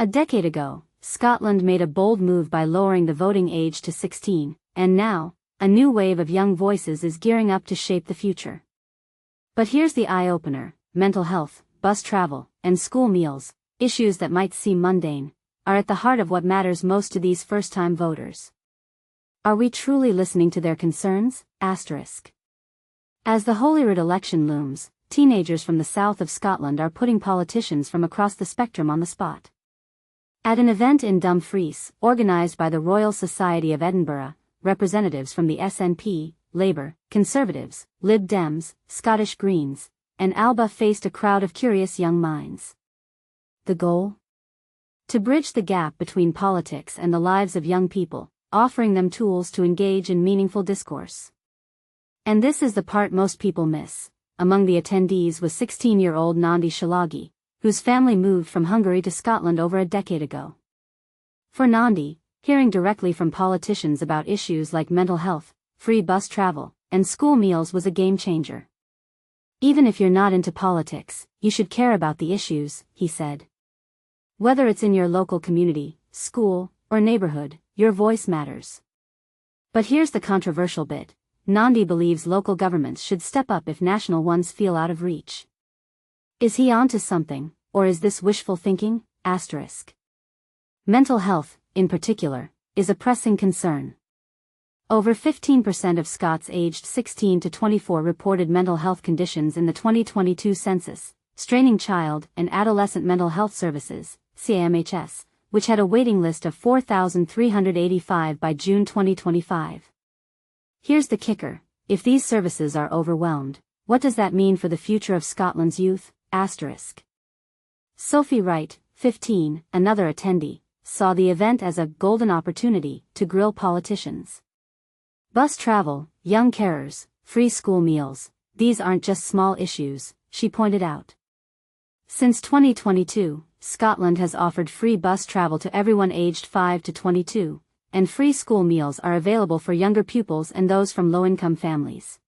A decade ago, Scotland made a bold move by lowering the voting age to 16, and now, a new wave of young voices is gearing up to shape the future. But here's the eye-opener: mental health, bus travel, and school meals, issues that might seem mundane, are at the heart of what matters most to these first-time voters. Are we truly listening to their concerns? As the Holyrood election looms, teenagers from the south of Scotland are putting politicians from across the spectrum on the spot. At an event in Dumfries, organised by the Royal Society of Edinburgh, representatives from the SNP, Labour, Conservatives, Lib Dems, Scottish Greens, and Alba faced a crowd of curious young minds. The goal? To bridge the gap between politics and the lives of young people, offering them tools to engage in meaningful discourse. And this is the part most people miss. Among the attendees was 16-year-old Nandi Sophie, whose family moved from Hungary to Scotland over a decade ago. For Nandi, hearing directly from politicians about issues like mental health, free bus travel, and school meals was a game-changer. Even if you're not into politics, you should care about the issues, he said. Whether it's in your local community, school, or neighborhood, your voice matters. But here's the controversial bit: Nandi believes local governments should step up if national ones feel out of reach. Is he onto something, or is this wishful thinking? Mental health, in particular, is a pressing concern. Over 15% of Scots aged 16 to 24 reported mental health conditions in the 2022 census, straining child and adolescent mental health services, CAMHS, which had a waiting list of 4,385 by June 2025. Here's the kicker: if these services are overwhelmed, what does that mean for the future of Scotland's youth? Sophie Wright, 15, another attendee, saw the event as a golden opportunity to grill politicians. Bus travel, young carers, free school meals, these aren't just small issues, she pointed out. Since 2022, Scotland has offered free bus travel to everyone aged 5 to 22, and free school meals are available for younger pupils and those from low-income families.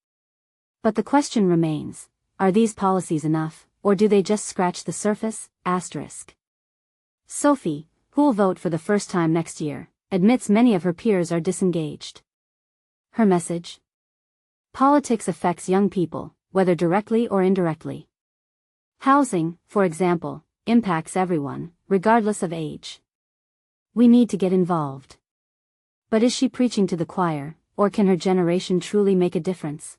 But the question remains: are these policies enough, or do they just scratch the surface? Sophie, who'll vote for the first time next year, admits many of her peers are disengaged. Her message? Politics affects young people, whether directly or indirectly. Housing, for example, impacts everyone, regardless of age. We need to get involved. But is she preaching to the choir, or can her generation truly make a difference?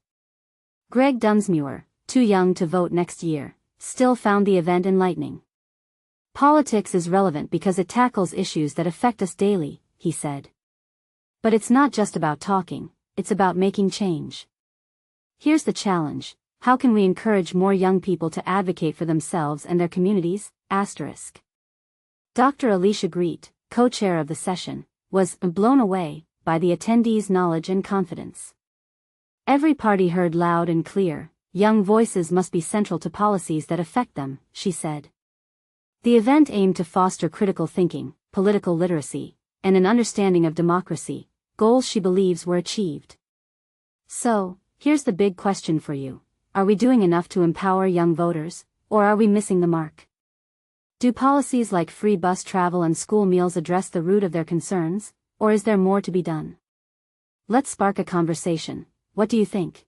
Greg Dunsmuir, too young to vote next year, still found the event enlightening. Politics is relevant because it tackles issues that affect us daily, he said. But it's not just about talking, it's about making change. Here's the challenge: how can we encourage more young people to advocate for themselves and their communities? Dr. Alicia Greet, co-chair of the session, was blown away by the attendees' knowledge and confidence. Every party heard loud and clear: young voices must be central to policies that affect them, she said. The event aimed to foster critical thinking, political literacy, and an understanding of democracy, goals she believes were achieved. So, here's the big question for you: are we doing enough to empower young voters, or are we missing the mark? Do policies like free bus travel and school meals address the root of their concerns, or is there more to be done? Let's spark a conversation. What do you think?